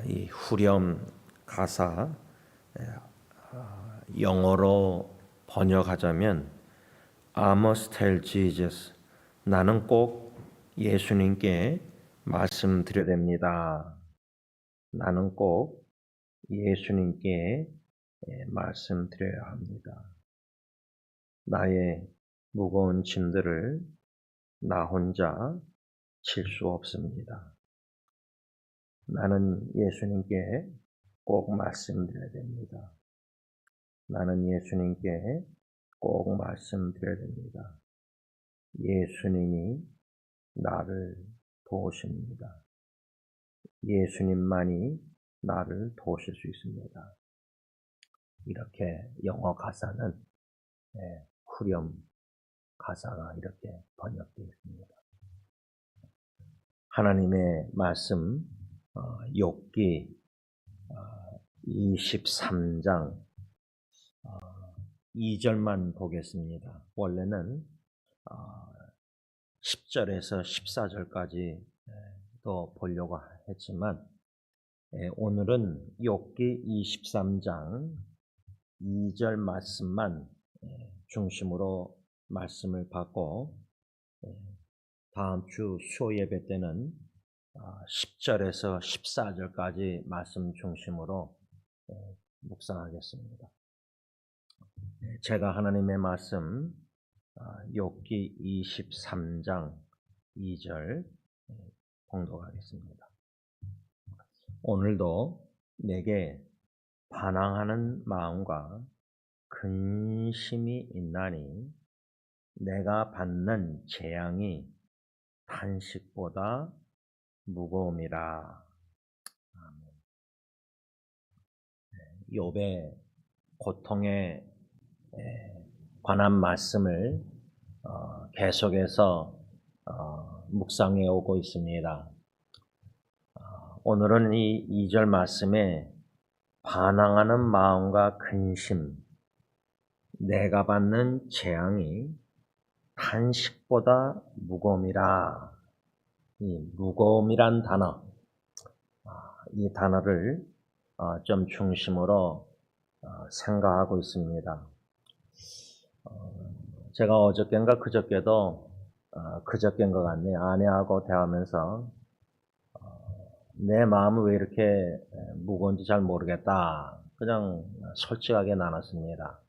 이 후렴 가사 영어로 번역하자면 I must tell Jesus, 나는 꼭 예수님께 말씀드려야 됩니다. 나는 꼭 예수님께 말씀드려야 합니다. 나의 무거운 짐들을 나 혼자 질 수 없습니다. 나는 예수님께 꼭 말씀드려야 됩니다. 나는 예수님께 꼭 말씀드려야 됩니다. 예수님이 나를 도우십니다. 예수님만이 나를 도우실 수 있습니다. 이렇게 영어 가사는 후렴 가사가 이렇게 번역되어 있습니다. 하나님의 말씀 욥기 23장 2절만 보겠습니다. 원래는 10절에서 14절까지 또 보려고 했지만 오늘은 욥기 23장 2절 말씀만 중심으로 말씀을 받고 다음 주 수요 예배 때는 10절에서 14절까지 말씀 중심으로 묵상하겠습니다. 제가 하나님의 말씀 욥기 23장 2절 봉독하겠습니다. 오늘도 내게 반항하는 마음과 근심이 있나니 내가 받는 재앙이 탄식보다 무거움이라. 욥의 고통에 관한 말씀을 계속해서 묵상해 오고 있습니다. 오늘은 이 2절 말씀에 반항하는 마음과 근심, 내가 받는 재앙이 탄식보다 무거움이라. 이 무거움이란 단어, 이 단어를 좀 중심으로 생각하고 있습니다. 제가 어저께인가 그저께도 그저께인 것 같네요. 아내하고 대화하면서 내 마음은 왜 이렇게 무거운지 잘 모르겠다. 그냥 솔직하게 나눴습니다.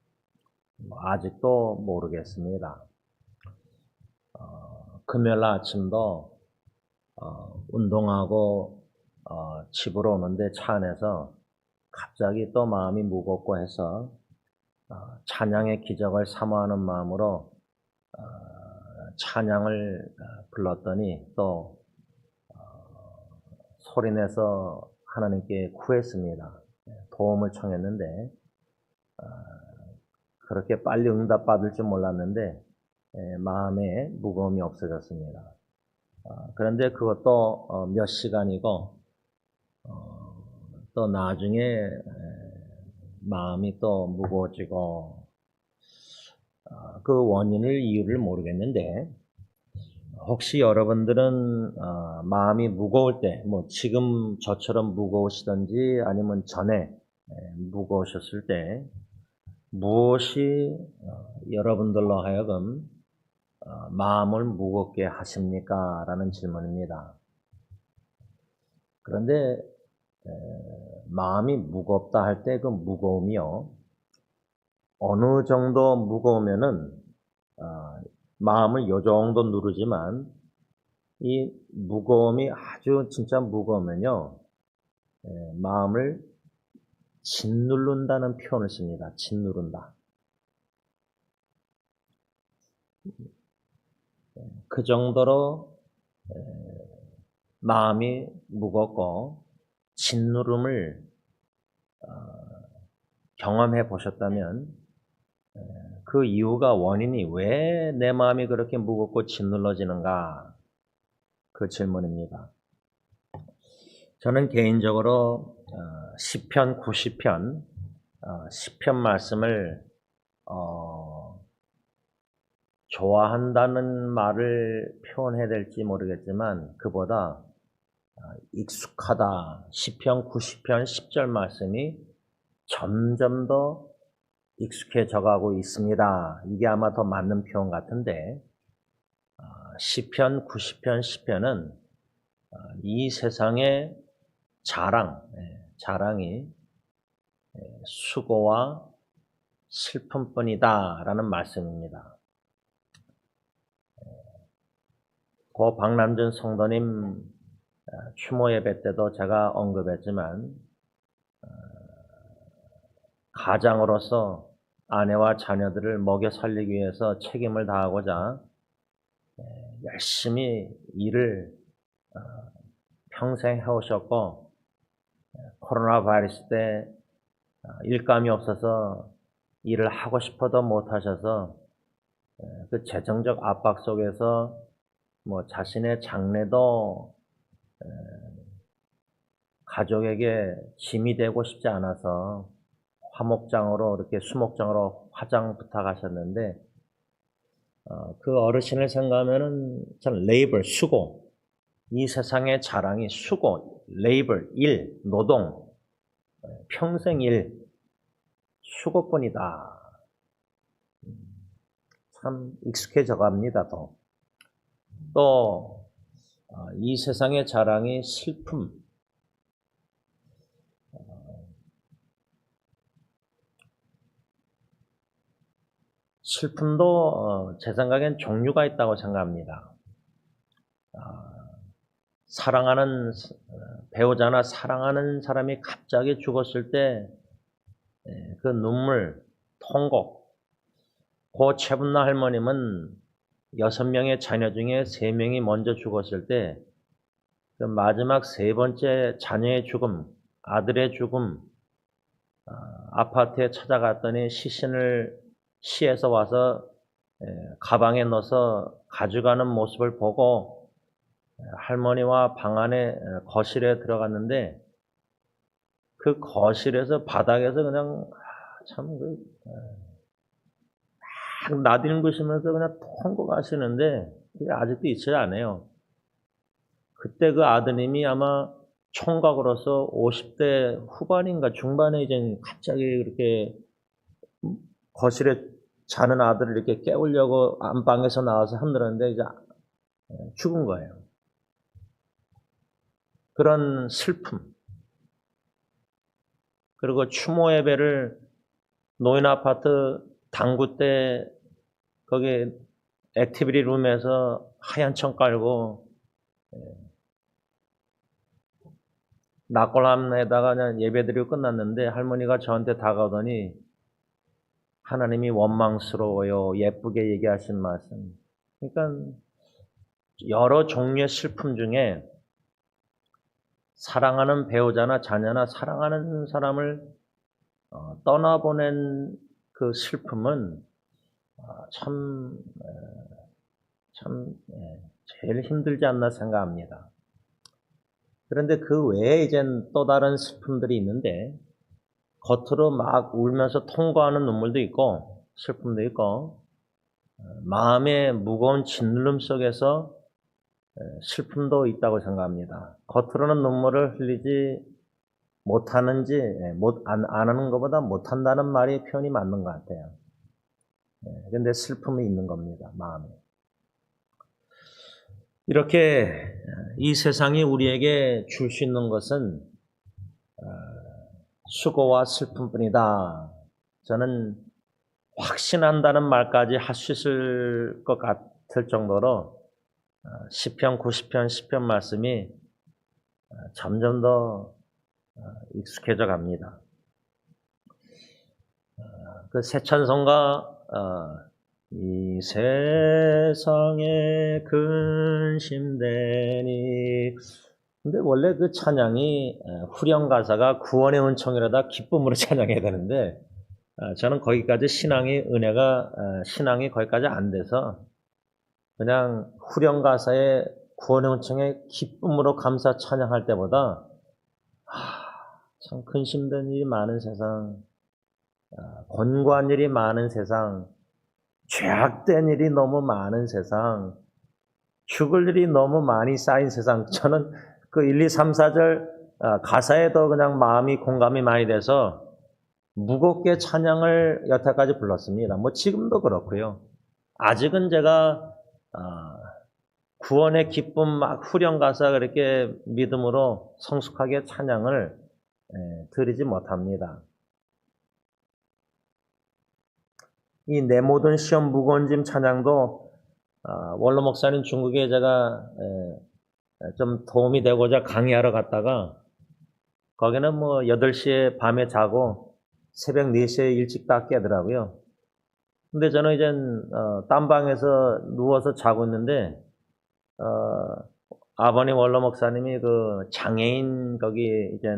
아직도 모르겠습니다. 금요일 아침도 운동하고 집으로 오는데 차 안에서 갑자기 또 마음이 무겁고 해서 찬양의 기적을 사모하는 마음으로 찬양을 불렀더니 또 소리내서 하나님께 구했습니다. 도움을 청했는데 그렇게 빨리 응답받을 줄 몰랐는데 마음에 무거움이 없어졌습니다. 그런데 그것도 몇 시간이고 또 나중에 마음이 또 무거워지고 그 원인을 이유를 모르겠는데 혹시 여러분들은 마음이 무거울 때 뭐 지금 저처럼 무거우시든지 아니면 전에 무거우셨을 때 무엇이 여러분들로 하여금 마음을 무겁게 하십니까? 라는 질문입니다. 그런데 마음이 무겁다 할 때 그 무거움이요, 어느 정도 무거우면은 마음을 요 정도 누르지만 이 무거움이 아주 진짜 무거우면요 마음을 짓누른다는 표현을 씁니다. 짓누른다. 그 정도로 마음이 무겁고 짓누름을 경험해 보셨다면 그 이유가 원인이 왜 내 마음이 그렇게 무겁고 짓눌러지는가, 그 질문입니다. 저는 개인적으로 시편 90편 시편 말씀을 좋아한다는 말을 표현해야 될지 모르겠지만 그보다 익숙하다. 시편 90편 10절 말씀이 점점 더 익숙해져 가고 있습니다. 이게 아마 더 맞는 표현 같은데, 시편 90편 10편은 이 세상의 자랑이 수고와 슬픔뿐이다 라는 말씀입니다. 고 박남준 성도님 추모 예배 때도 제가 언급했지만, 가장으로서 아내와 자녀들을 먹여 살리기 위해서 책임을 다하고자 열심히 일을 평생 해오셨고, 코로나 바이러스 때 일감이 없어서 일을 하고 싶어도 못하셔서 그 재정적 압박 속에서 자신의 장래도 가족에게 짐이 되고 싶지 않아서 화목장으로 이렇게 수목장으로 화장 부탁하셨는데, 그 어르신을 생각하면은 참 레이버, 수고, 이 세상의 자랑이 수고, 레이버, 일, 노동, 평생 일, 수고뿐이다. 참 익숙해져 갑니다. 또 이 세상의 자랑이 슬픔, 슬픔도 제 생각엔 종류가 있다고 생각합니다. 사랑하는 배우자나 사랑하는 사람이 갑자기 죽었을 때 그 눈물, 통곡. 고 최분나 할머님은 6명의 자녀 중에 3명이 먼저 죽었을 때 그 마지막 3번째 자녀의 죽음, 아들의 죽음, 아파트에 찾아갔더니 시신을 시에서 와서 가방에 넣어서 가져가는 모습을 보고 할머니와 방 안에 거실에 들어갔는데, 그 거실에서 바닥에서 그냥 막 나뒹구시면서 그냥 통곡하시는데, 그게 아직도 잊지 않아요. 그때 그 아드님이 아마 총각으로서 50대 후반인가 중반에 이제 갑자기 그렇게 거실에 자는 아들을 이렇게 깨우려고 안방에서 나와서 흔들었는데 이제 죽은 거예요. 그런 슬픔. 그리고 추모 예배를 노인 아파트 당구 때 거기 액티비티 룸에서 하얀 천 깔고 낙골함에다가 그냥 예배드리고 끝났는데, 할머니가 저한테 다가오더니 하나님이 원망스러워요. 예쁘게 얘기하신 말씀. 그러니까 여러 종류의 슬픔 중에 사랑하는 배우자나 자녀나 사랑하는 사람을 떠나보낸 그 슬픔은 참 제일 힘들지 않나 생각합니다. 그런데 그 외에 이젠 또 다른 슬픔들이 있는데, 겉으로 막 울면서 통과하는 눈물도 있고 슬픔도 있고, 마음의 무거운 짓누름 속에서 슬픔도 있다고 생각합니다. 겉으로는 눈물을 흘리지 못하는지, 안 하는 것보다 못한다는 말이 표현이 맞는 것 같아요. 그런데 슬픔이 있는 겁니다, 마음에. 이렇게 이 세상이 우리에게 줄 수 있는 것은 수고와 슬픔뿐이다. 저는 확신한다는 말까지 할 수 있을 것 같을 정도로 시편 90편 10편 말씀이 점점 더 익숙해져 갑니다. 그 새 찬송가 이 세상에 근심되니, 근데 원래 그 찬양이 후렴 가사가 구원의 은총이라다 기쁨으로 찬양해야 되는데, 저는 거기까지 신앙이 거기까지 안 돼서 그냥 후렴 가사에 구원의 은총에 기쁨으로 감사 찬양할 때보다 참 근심된 일이 많은 세상, 곤고한 일이 많은 세상, 죄악된 일이 너무 많은 세상, 죽을 일이 너무 많이 쌓인 세상, 저는 그 1, 2, 3, 4절 가사에도 그냥 마음이 공감이 많이 돼서 무겁게 찬양을 여태까지 불렀습니다. 뭐 지금도 그렇고요. 아직은 제가 구원의 기쁨 막 후렴 가사 그렇게 믿음으로 성숙하게 찬양을 드리지 못합니다. 이 내 모든 시험 무거운 짐 찬양도 원로 목사님 중국에 제가 좀 도움이 되고자 강의하러 갔다가 거기는 뭐 8시에 밤에 자고 새벽 4시에 일찍 딱 깨더라고요. 근데 저는 이제 딴방에서 누워서 자고 있는데 아버님 원로 목사님이 그 장애인 거기 이제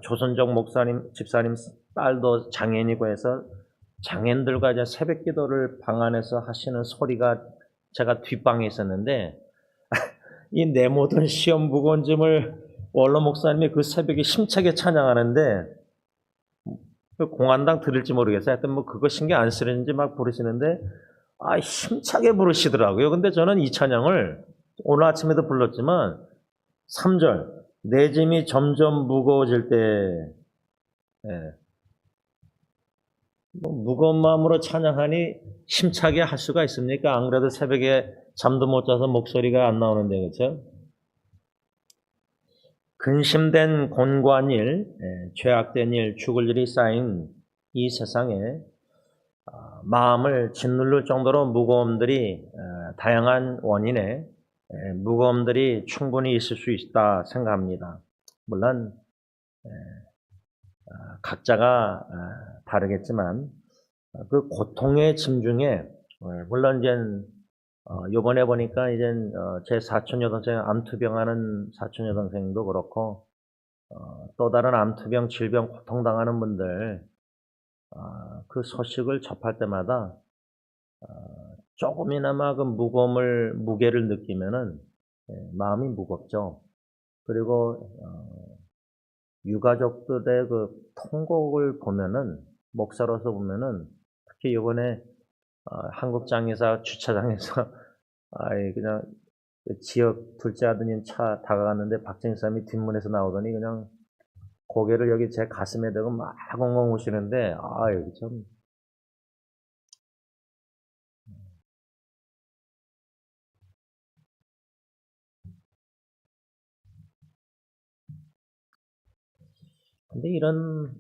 조선족 목사님 집사님 딸도 장애인이고 해서 장애인들과 이제 새벽 기도를 방 안에서 하시는 소리가 제가 뒷방에 있었는데 이 내 모든 시험 무거운 짐을 원로 목사님이 그 새벽에 힘차게 찬양하는데 공안당 들을지 모르겠어요. 하여튼 뭐 그거 신경 안 쓰는지 막 부르시는데 힘차게 부르시더라고요. 근데 저는 이 찬양을 오늘 아침에도 불렀지만 3절 내 짐이 점점 무거워질 때 뭐 무거운 마음으로 찬양하니 힘차게 할 수가 있습니까? 안 그래도 새벽에 잠도 못 자서 목소리가 안 나오는데 그렇죠? 근심된 곤고한 일, 죄악된 일, 죽을 일이 쌓인 이 세상에 마음을 짓누를 정도로 무거움들이 다양한 원인에 무거움들이 충분히 있을 수 있다 생각합니다. 물론 각자가 다르겠지만 그 고통의 짐 중에 물론 이제 요번에 보니까 이제 제 사촌 여동생 암투병하는 사촌 여동생도 그렇고 또 다른 암투병 질병 고통당하는 분들 그 소식을 접할 때마다 조금이나마 그 무게를 느끼면은 마음이 무겁죠. 그리고 유가족들의 그 통곡을 보면은 목사로서 보면은 특히 이번에 한국장의사 주차장에서 그냥 지역 둘째 아드님 차 다가갔는데 박정희사님이 뒷문에서 나오더니 그냥 고개를 여기 제 가슴에 대고 막 엉엉 우시는데 여기 좀 근데 이런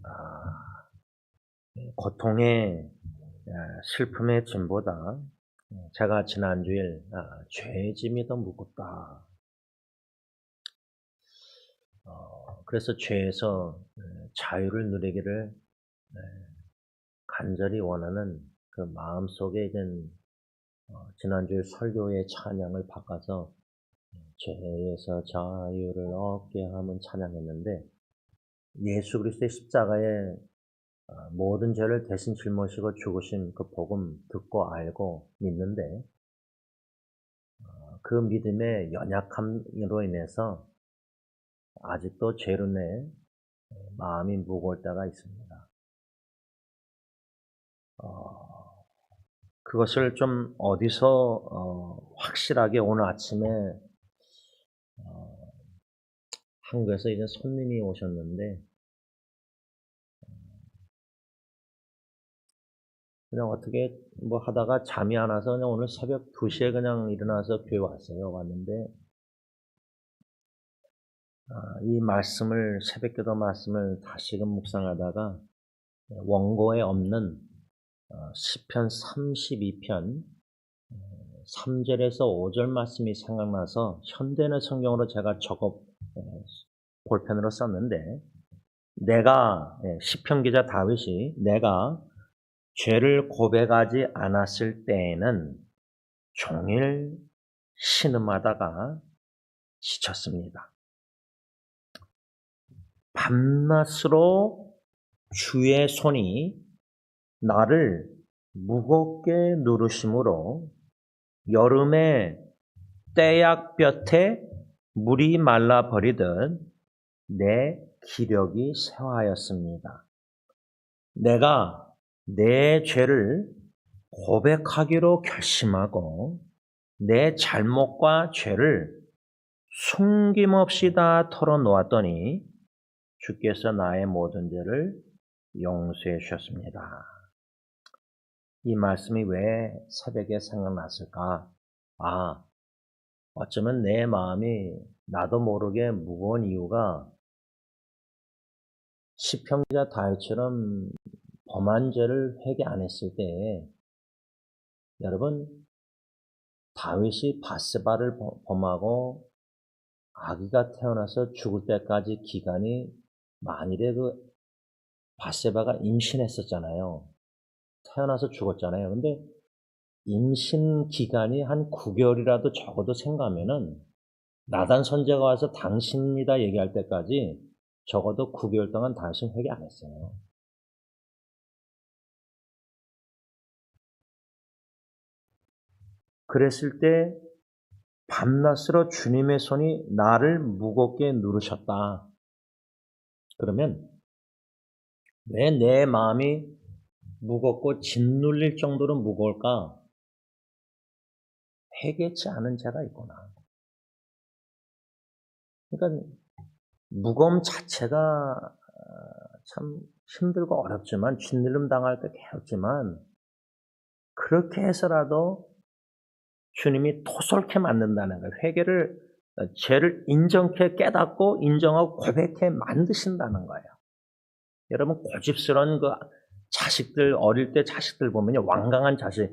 고통의 슬픔의 짐보다 제가 지난주일 죄의 짐이 더 무겁다. 그래서 죄에서 자유를 누리기를 간절히 원하는 그 마음속에 이제 지난주 설교의 찬양을 바꿔서 죄에서 자유를 얻게 하면 찬양했는데 예수 그리스도의 십자가에 모든 죄를 대신 짊어지고 죽으신 그 복음 듣고 알고 믿는데 그 믿음의 연약함으로 인해서 아직도 죄로 내 마음이 무거울 때가 있습니다. 그것을 좀 어디서 확실하게 오늘 아침에 한국에서 이제 손님이 오셨는데 그냥 어떻게 뭐 하다가 잠이 안 와서 그냥 오늘 새벽 2시에 그냥 일어나서 교회 왔어요. 왔는데 이 말씀을 새벽기도 말씀을 다시금 묵상하다가 원고에 없는 시편 32편 3절에서 5절 말씀이 생각나서 현대는 성경으로 제가 볼펜으로 썼는데 시편 기자 다윗이 내가 죄를 고백하지 않았을 때에는 종일 신음하다가 지쳤습니다. 밤낮으로 주의 손이 나를 무겁게 누르심으로 여름에 떼약볕에 물이 말라버리듯 내 기력이 쇠하였습니다. 내가 내 죄를 고백하기로 결심하고 내 잘못과 죄를 숨김없이 다 털어놓았더니 주께서 나의 모든 죄를 용서해 주셨습니다. 이 말씀이 왜 새벽에 생각났을까? 어쩌면 내 마음이 나도 모르게 무거운 이유가 시편기자 다윗처럼 범한 죄를 회개 안 했을 때, 여러분, 다윗이 밧세바를 범하고 아기가 태어나서 죽을 때까지 기간이, 만일에 그 밧세바가 임신했었잖아요. 태어나서 죽었잖아요. 근데 임신 기간이 한 9개월이라도 적어도 생각하면은 나단 선지자가 와서 당신이다 얘기할 때까지 적어도 9개월 동안 당신 회개 안 했어요. 그랬을 때 밤낮으로 주님의 손이 나를 무겁게 누르셨다. 그러면 왜 내 마음이 무겁고 짓눌릴 정도로 무거울까? 회개치 않은 죄가 있구나. 그러니까 무거움 자체가 참 힘들고 어렵지만, 짓눌림 당할 때 괴롭지만, 그렇게 해서라도 주님이 토설케 만든다는 거예요. 회개를, 죄를 인정케 깨닫고 인정하고 고백해 만드신다는 거예요. 여러분, 고집스러운 그 자식들, 어릴 때 자식들 보면요, 완강한 자식,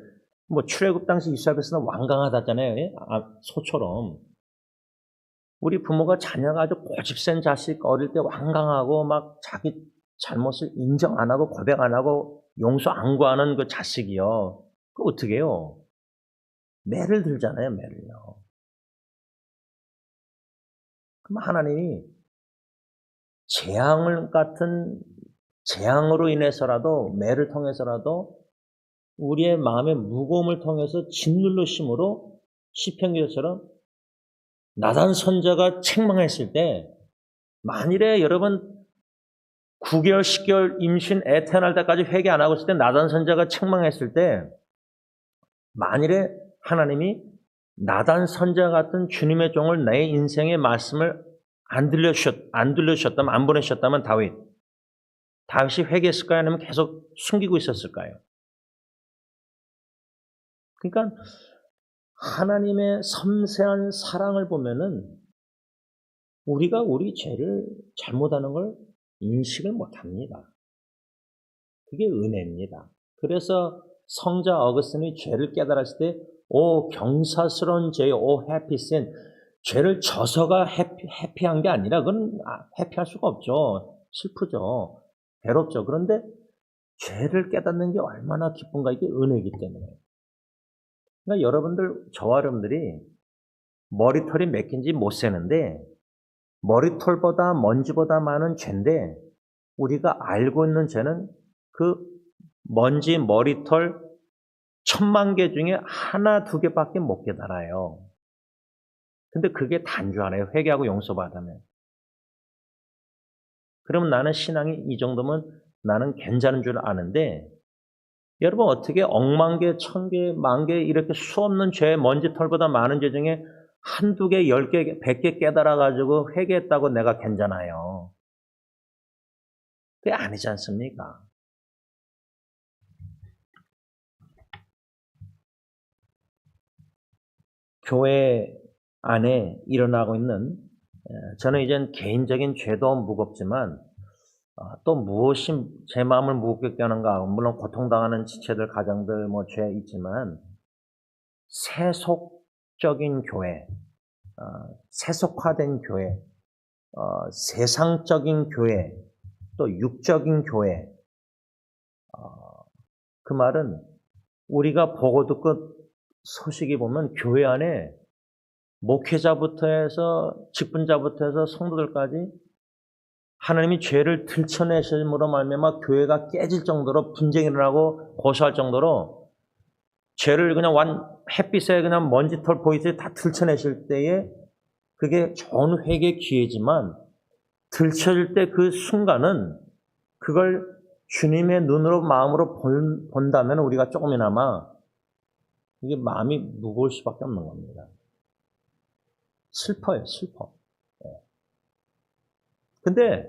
출애굽 당시 이스라엘에서는 완강하다잖아요. 소처럼. 우리 부모가 자녀가 아주 고집센 자식, 어릴 때 완강하고 막 자기 잘못을 인정 안 하고 고백 안 하고 용서 안 구하는 그 자식이요. 그거 어떻게 해요? 매를 들잖아요, 매를요. 그럼 하나님이 재앙으로 인해서라도, 매를 통해서라도 우리의 마음의 무거움을 통해서 짓눌러심으로 시편기자처럼 나단 선지자가 책망했을 때, 만일에 여러분 9개월, 10개월 임신 애 태어날 때까지 회개 안 하고 있을 때 나단 선지자가 책망했을 때, 만일에 하나님이 나단 선지자 같은 주님의 종을 내 인생의 말씀을 안 들려주셨다면, 안 보내셨다면 다윗이 회개했을까요? 아니면 계속 숨기고 있었을까요? 그러니까 하나님의 섬세한 사랑을 보면은 우리가 우리 죄를 잘못하는 걸 인식을 못합니다. 그게 은혜입니다. 그래서 성자 어거스틴이 죄를 깨달았을 때, 오 경사스러운 죄, 오 해피신, 죄를 져서가 해피한 게 아니라, 그건 해피할 수가 없죠. 슬프죠. 괴롭죠. 그런데 죄를 깨닫는 게 얼마나 기쁜가, 이게 은혜이기 때문에. 그러니까 여러분들, 저와 여러분들이 머리털이 몇 개인지 못 세는데, 머리털보다 먼지보다 많은 죄인데, 우리가 알고 있는 죄는 그 먼지, 머리털 1000만 개 중에 하나, 두 개밖에 못 깨달아요. 근데 그게 단조하네요. 회개하고 용서받으면. 그러면 나는 신앙이 이 정도면 나는 괜찮은 줄 아는데, 여러분 어떻게 10,000 개, 1000개, 10,000개 이렇게 수없는 죄, 먼지털보다 많은 죄 중에 한두 개, 10개, 100개 깨달아가지고 회개했다고 내가 괜찮아요. 그게 아니지 않습니까? 교회 안에 일어나고 있는, 저는 이젠 개인적인 죄도 무겁지만 또 무엇이 제 마음을 무겁게 하는가, 물론 고통당하는 지체들, 가정들 죄 있지만, 세속적인 교회, 세속화된 교회, 세상적인 교회, 또 육적인 교회, 그 말은 우리가 보고 듣고 소식이 보면 교회 안에 목회자부터 해서 직분자부터 해서 성도들까지 하나님이 죄를 들춰내심으로 말미암아 교회가 깨질 정도로 분쟁이 일어나고 고소할 정도로 죄를 그냥 햇빛에 그냥 먼지털 보이듯이 다 들춰내실 때에 그게 좋은 회개의 기회지만, 들춰질 때 그 순간은 그걸 주님의 눈으로, 마음으로 본다면 우리가 조금이나마 이게 마음이 무거울 수밖에 없는 겁니다. 슬퍼요, 슬퍼. 근데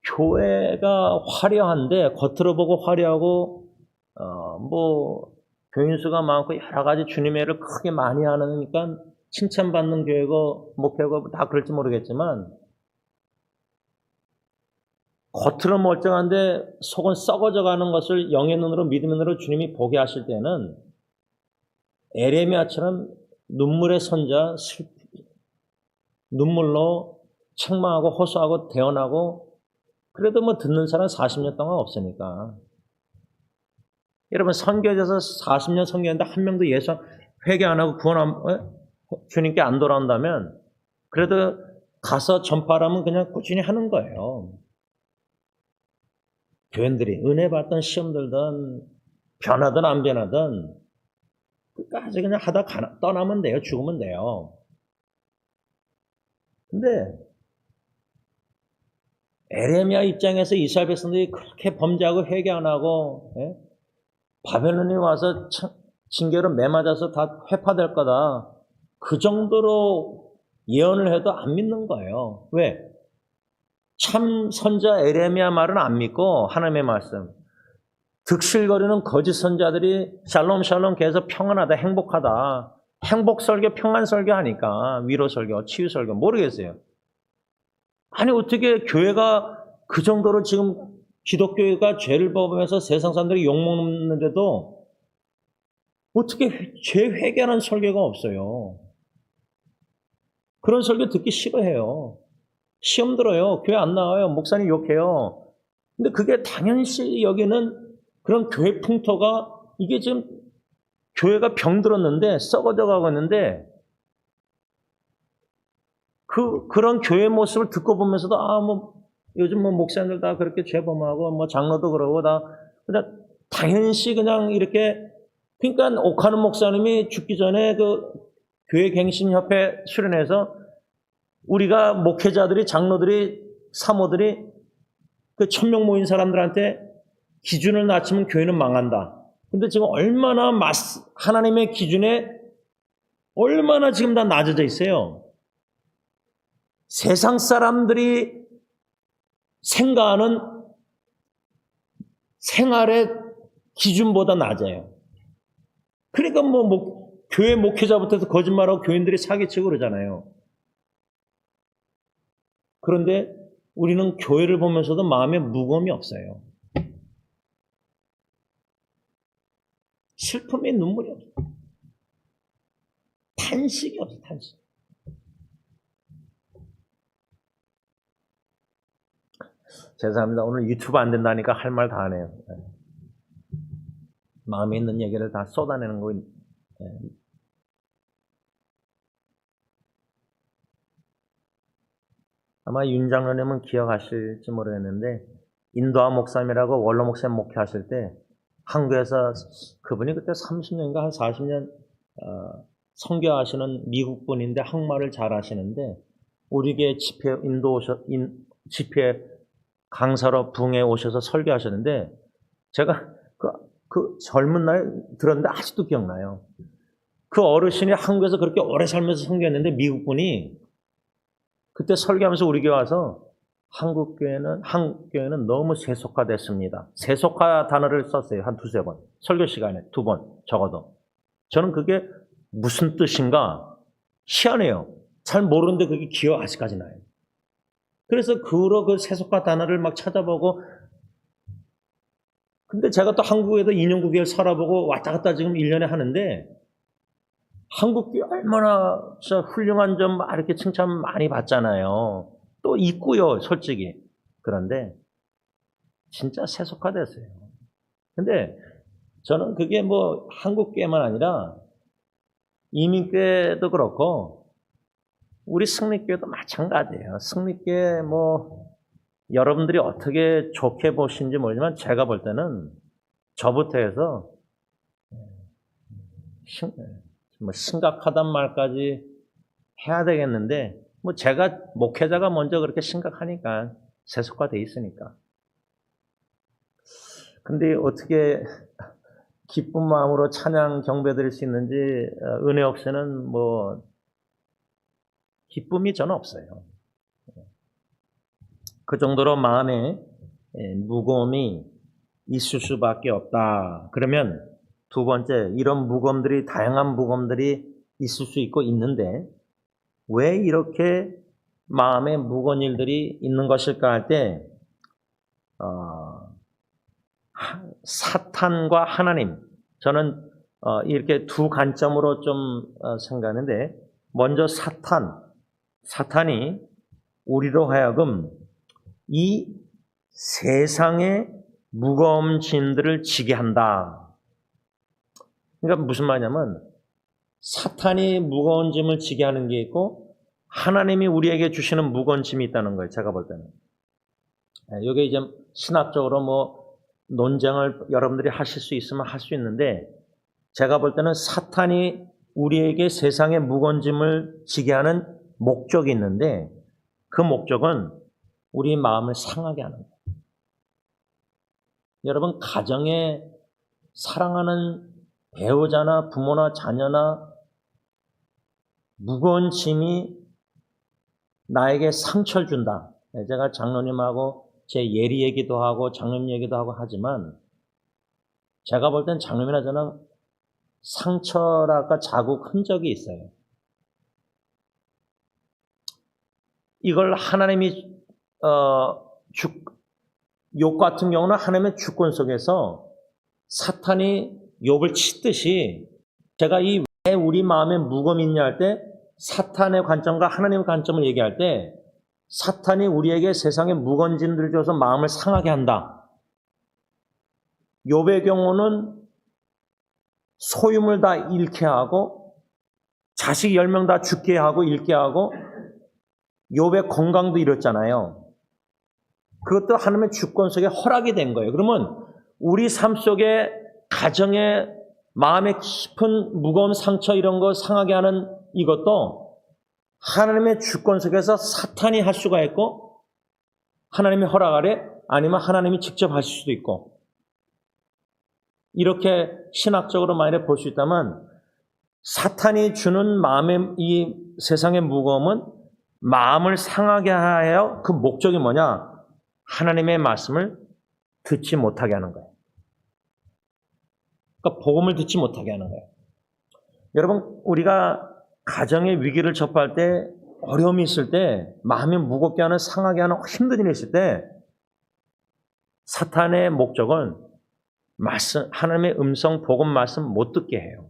교회가 화려한데, 겉으로 보고 화려하고, 교인 수가 많고 여러 가지 주님의 일을 크게 많이 하니까 칭찬받는 교회고 목회고 다 그럴지 모르겠지만, 겉으로 멀쩡한데 속은 썩어져 가는 것을 영의 눈으로 믿음의 눈으로 주님이 보게 하실 때는 에레미야처럼 눈물의 선자, 눈물로 책망하고 호소하고 대언하고, 그래도 뭐 듣는 사람 40년 동안 없으니까. 여러분, 선교해서 40년 선교했는데 한 명도 예수 회개 안 하고 주님께 안 돌아온다면, 그래도 가서 전파하면 그냥 꾸준히 하는 거예요. 교인들이 은혜 받던 시험 들던 변하든 안 변하든 끝까지 그냥 하다 떠나면 돼요. 죽으면 돼요. 근데 에레미야 입장에서 이스라엘 백성들이 그렇게 범죄하고 회개 안 하고, 바벨론이 와서 징계로 매맞아서 다 회파될 거다, 그 정도로 예언을 해도 안 믿는 거예요. 왜? 참 선자 에레미야 말은 안 믿고 하나님의 말씀, 득실거리는 거짓 선자들이 샬롬 샬롬 계속 평안하다, 행복하다, 행복 설교, 평안 설교 하니까 위로 설교, 치유 설교 모르겠어요. 아니, 어떻게 교회가 그 정도로 지금 기독교회가 죄를 범하면서 세상 사람들이 욕먹는데도 어떻게 죄 회개하는 설교가 없어요? 그런 설교 듣기 싫어해요. 시험 들어요. 교회 안 나와요. 목사님 욕해요. 근데 그게 당연시 여기는 그런 교회 풍토가, 이게 지금 교회가 병들었는데 썩어져 가고 있는데, 그런 교회 모습을 듣고 보면서도, 요즘 목사님들 다 그렇게 죄범하고, 장로도 그러고, 그냥 당연시 그냥 이렇게, 그러니까 옥하는 목사님이 죽기 전에 그 교회 갱신협회 수련회에서 우리가 목회자들이, 장로들이, 사모들이 그 1000명 모인 사람들한테 기준을 낮추면 교회는 망한다. 근데 지금 얼마나 하나님의 기준에 얼마나 지금 다 낮아져 있어요. 세상 사람들이 생각하는 생활의 기준보다 낮아요. 그러니까 교회 목회자부터 해서 거짓말하고 교인들이 사기치고 그러잖아요. 그런데 우리는 교회를 보면서도 마음에 무거움이 없어요. 슬픔에 눈물이 없어요. 탄식이 없어요, 탄식. 죄송합니다. 오늘 유튜브 안 된다니까 할 말 다 하네요. 마음에 있는 얘기를 다 쏟아내는 거. 아마 윤 장로님은 기억하실지 모르겠는데, 인도아 목사님이라고 원로 목사님 목회하실 때 한국에서, 그분이 그때 30년인가 한 40년 선교하시는 미국 분인데 한국말을 잘 하시는데, 우리에게 집회 강사로 붕에 오셔서 설교하셨는데, 제가 그 젊은 날 들었는데 아직도 기억나요. 그 어르신이 한국에서 그렇게 오래 살면서 선교했는데, 미국 분이 그때 설교하면서 우리 교회 와서 한국 교회는 너무 세속화됐습니다. 세속화 단어를 썼어요. 한 두세 번. 설교 시간에 2번 적어도. 저는 그게 무슨 뜻인가 희한해요. 잘 모르는데 그게 기억 아직까지 나요. 그래서 그 세속화 단어를 막 찾아보고, 근데 제가 또 한국에도 2년 9개월 살아보고 왔다 갔다 지금 1년에 하는데, 한국교회 얼마나 진짜 훌륭한 점 이렇게 칭찬 많이 받잖아요. 또 있고요, 솔직히. 그런데 진짜 세속화됐어요. 근데 저는 그게 한국교회만 아니라 이민교회도 그렇고 우리 승리교회도 마찬가지예요. 승리교회 여러분들이 어떻게 좋게 보시는지 모르지만 제가 볼 때는 저부터 해서 심각하단 말까지 해야 되겠는데, 제가 목회자가 먼저 그렇게 심각하니까 세속화돼 있으니까. 근데 어떻게 기쁜 마음으로 찬양 경배 드릴 수 있는지, 은혜 없이는 기쁨이 저는 없어요. 그 정도로 마음에 무거움이 있을 수밖에 없다. 그러면 두 번째, 이런 무거움들이, 다양한 무거움들이 있을 수 있고 있는데 왜 이렇게 마음에 무거운 일들이 있는 것일까 할 때 사탄과 하나님, 저는 이렇게 두 관점으로 좀 생각하는데, 먼저 사탄이 우리로 하여금 이 세상의 무거운 짐들을 지게 한다. 그러니까 무슨 말이냐면 사탄이 무거운 짐을 지게 하는 게 있고 하나님이 우리에게 주시는 무거운 짐이 있다는 거예요. 제가 볼 때는. 이게 이제 신학적으로 뭐 논쟁을 여러분들이 하실 수 있으면 할 수 있는데, 제가 볼 때는 사탄이 우리에게 세상의 무거운 짐을 지게 하는 목적이 있는데, 그 목적은 우리 마음을 상하게 하는 거예요. 여러분, 가정에 사랑하는 배우자나 부모나 자녀나 무거운 짐이 나에게 상처를 준다. 제가 장로님하고 제 예리 얘기도 하고 장로님 얘기도 하고 하지만, 제가 볼 땐 장로님이나 저는 상처랄까 자국 흔적이 있어요. 이걸 하나님이 욥 같은 경우는 하나님의 주권 속에서 사탄이 욥을 치듯이, 제가 왜 우리 마음에 무거움이 있냐 할 때 사탄의 관점과 하나님의 관점을 얘기할 때, 사탄이 우리에게 세상의 무거운 짐들을 줘서 마음을 상하게 한다. 욥의 경우는 소유물 다 잃게 하고 자식 10명 다 죽게 하고 잃게 하고 욥의 건강도 잃었잖아요. 그것도 하나님의 주권 속에 허락이 된 거예요. 그러면 우리 삶 속에 가정에 마음에 깊은 무거운 상처 이런 거 상하게 하는 이것도 하나님의 주권 속에서 사탄이 할 수가 있고, 하나님의 허락 아래, 아니면 하나님이 직접 하실 수도 있고, 이렇게 신학적으로 만약에 볼 수 있다면 사탄이 주는 마음의 이 세상의 무거움은 마음을 상하게 하여, 그 목적이 뭐냐? 하나님의 말씀을 듣지 못하게 하는 거예요. 그러니까 복음을 듣지 못하게 하는 거예요. 여러분, 우리가 가정의 위기를 접할 때, 어려움이 있을 때, 마음이 무겁게 하는, 상하게 하는 힘든 일이 있을 때, 사탄의 목적은 하나님의 음성, 복음 말씀 못 듣게 해요.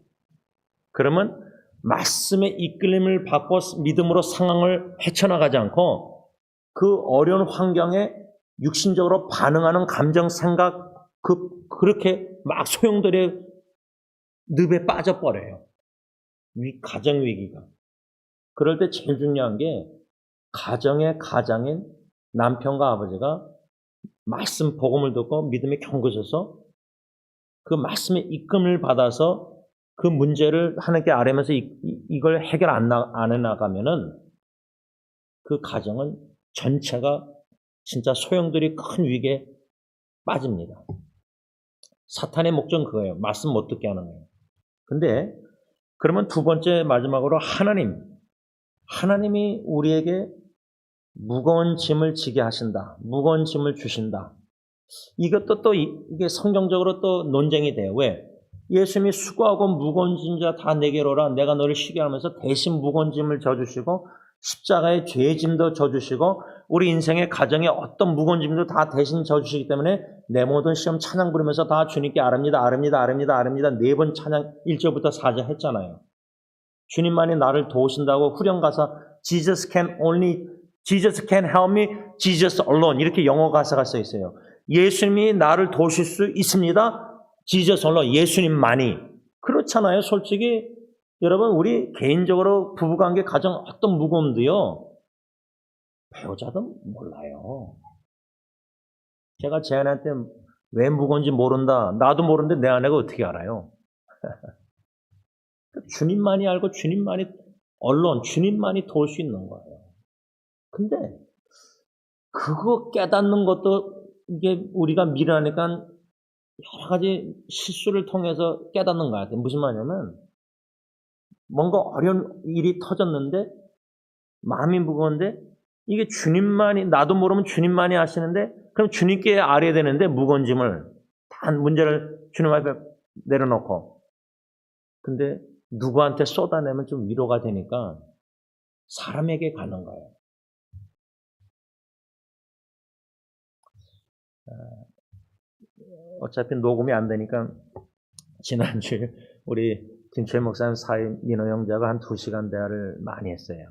그러면 말씀의 이끌림을 받고 믿음으로 상황을 헤쳐나가지 않고 그 어려운 환경에 육신적으로 반응하는 감정, 생각, 그렇게 막 소용돌이의 늪에 빠져버려요. 가정 위기가. 그럴 때 제일 중요한 게 가정의 가장인 남편과 아버지가 말씀, 복음을 듣고 믿음에 견고해서 그 말씀의 이끌림을 받아서 그 문제를 하나님께 아뢰면서 이걸 해결 안 해나가면은 그 가정은 전체가 진짜 소용돌이 큰 위기에 빠집니다. 사탄의 목적은 그거예요. 말씀 못 듣게 하는 거예요. 근데 그러면 두 번째, 마지막으로 하나님이 우리에게 무거운 짐을 지게 하신다. 무거운 짐을 주신다. 이것도 또 이게 성경적으로 또 논쟁이 돼요. 왜? 예수님이 수고하고 무거운 짐자 다 내게로 오라, 내가 너를 쉬게 하면서 대신 무거운 짐을 져주시고 십자가의 죄의 짐도 져주시고 우리 인생의 가정의 어떤 무거운 짐도 다 대신 져주시기 때문에 내 모든 시험 찬양 부르면서 다 주님께 아릅니다. 4번 찬양 1절부터 4절 했잖아요. 주님만이 나를 도우신다고 후렴 가사 Jesus can help me, Jesus alone, 이렇게 영어 가사가 써 있어요. 예수님이 나를 도우실 수 있습니다. Jesus alone, 예수님만이. 그렇잖아요. 솔직히 여러분, 우리 개인적으로 부부관계 가정 어떤 무거움도요, 배우자도 몰라요. 제가 제 아내한테 왜 무거운지 모른다, 나도 모르는데 내 아내가 어떻게 알아요? 주님만이 알고 주님만이 도울 수 있는 거예요. 근데 그거 깨닫는 것도 이게 우리가 미련하니까 여러 가지 실수를 통해서 깨닫는 것 같아요. 무슨 말이냐면 뭔가 어려운 일이 터졌는데 마음이 무거운데 이게 주님만이, 나도 모르면 주님만이 하시는데 그럼 주님께 알아야 되는데 무거운 짐을 다 문제를 주님 앞에 내려놓고, 근데 누구한테 쏟아내면 좀 위로가 되니까 사람에게 가는 거예요. 어차피 녹음이 안 되니까 지난주에 우리 김철 목사님 사임 민호 형제가 한 2시간 대화를 많이 했어요.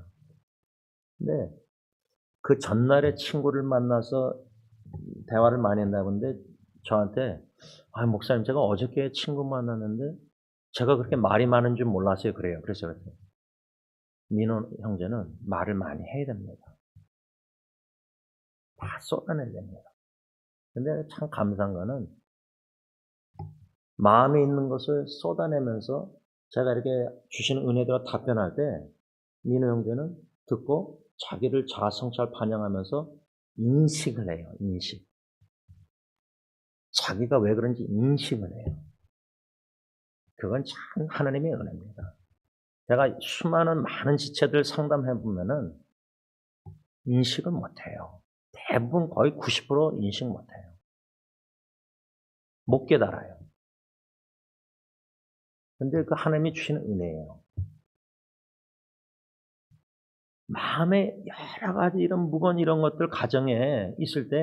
근데 그 전날에 친구를 만나서 대화를 많이 했나본데 저한테, 목사님 제가 어저께 친구 만났는데 제가 그렇게 말이 많은 줄 몰랐어요. 그래요. 그래서 민호 형제는 말을 많이 해야 됩니다. 다 쏟아내야 됩니다. 근데 참 감사한 거는 마음에 있는 것을 쏟아내면서 제가 이렇게 주시는 은혜대로 답변할 때 민호 형제는 듣고 자기를 자아성찰 반영하면서 인식을 해요. 인식. 자기가 왜 그런지 인식을 해요. 그건 참 하나님의 은혜입니다. 제가 수많은 많은 지체들 상담해 보면은 인식을 못해요. 대부분 거의 90% 인식 못해요. 못 깨달아요. 근데 그 하나님이 주시는 은혜예요. 마음에 여러 가지 이런 무거운 이런 것들 가정에 있을 때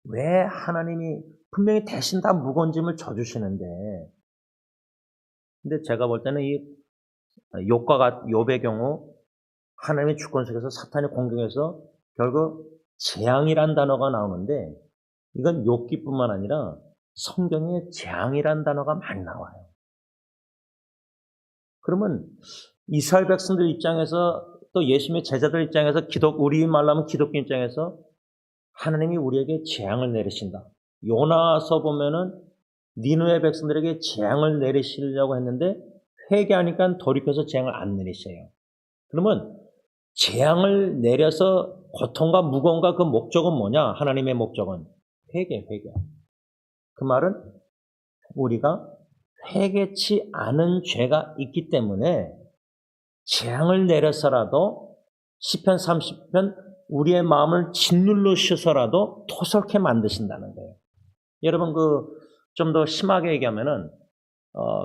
왜 하나님이 분명히 대신 다 무거운 짐을 져주시는데, 근데 제가 볼 때는 이 욥의 경우 하나님의 주권 속에서 사탄의 공격에서 결국 재앙이란 단어가 나오는데, 이건 욥기뿐만 아니라 성경에 재앙이란 단어가 많이 나와요. 그러면 이스라엘 백성들 입장에서 또 예수님의 제자들 입장에서 우리 말로 하면 기독교 입장에서 하나님이 우리에게 재앙을 내리신다. 요나서 보면은 니느웨 백성들에게 재앙을 내리시려고 했는데 회개하니까 돌이켜서 재앙을 안 내리셔요. 그러면 재앙을 내려서 고통과 무거움과 그 목적은 뭐냐? 하나님의 목적은 회개. 그 말은 우리가 회개치 않은 죄가 있기 때문에 재앙을 내려서라도 시편 30편 우리의 마음을 짓누르셔서라도 토설케 만드신다는 거예요. 여러분 좀 더 심하게 얘기하면은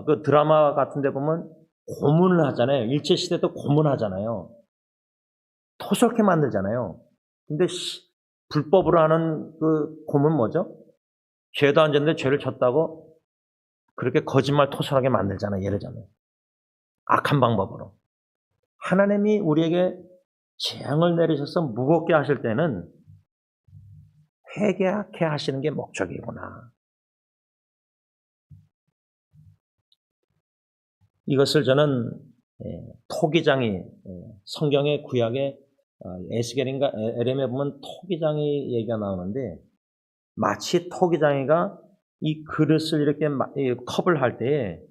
그 드라마 같은 데 보면 고문을 하잖아요. 일제시대도 고문하잖아요. 토설케 만들잖아요. 근데 불법으로 하는 그 고문 뭐죠? 죄도 안 졌는데 죄를 졌다고 그렇게 거짓말 토설하게 만들잖아요. 예를 들자면 악한 방법으로. 하나님이 우리에게 재앙을 내리셔서 무겁게 하실 때는 회개하게 하시는 게 목적이구나. 이것을 저는 토기장이, 성경의 구약의 에스겔인가 에레미야에 보면 토기장이 얘기가 나오는데, 마치 토기장이가 이 그릇을 이렇게 컵을 할 때에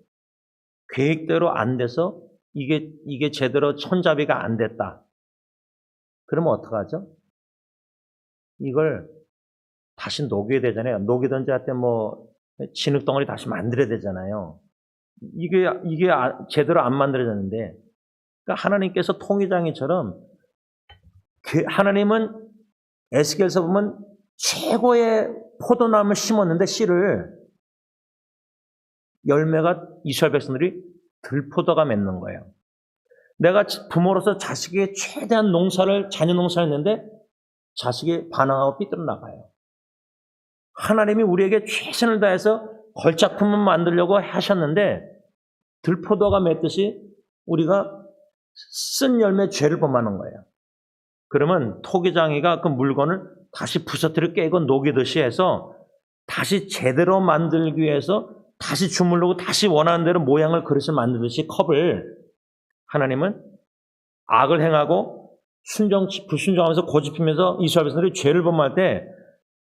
계획대로 안 돼서 이게 제대로 손잡이가 안 됐다. 그러면 어떡하죠? 이걸 다시 녹여야 되잖아요. 녹이든지 할 때 진흙덩어리 다시 만들어야 되잖아요. 이게 제대로 안 만들어졌는데, 그러니까 하나님께서 통이장이처럼 하나님은 에스겔서 보면 최고의 포도나무를 심었는데 씨를 열매가 이스라엘 백성들이 들포도가 맺는 거예요. 내가 부모로서 자식에게 최대한 자녀 농사를 했는데 자식이 반항하고 삐뚤어 나가요. 하나님이 우리에게 최선을 다해서 걸작품을 만들려고 하셨는데 들포도가 맺듯이 우리가 쓴 열매 죄를 범하는 거예요. 그러면 토기장이가 그 물건을 다시 부서뜨려 깨고 녹이듯이 해서 다시 제대로 만들기 위해서 다시 주물르고 다시 원하는 대로 모양을 그릇을 만들듯이 컵을 하나님은 악을 행하고 불순종하면서 고집하면서 이스라엘 백성들이 죄를 범할 때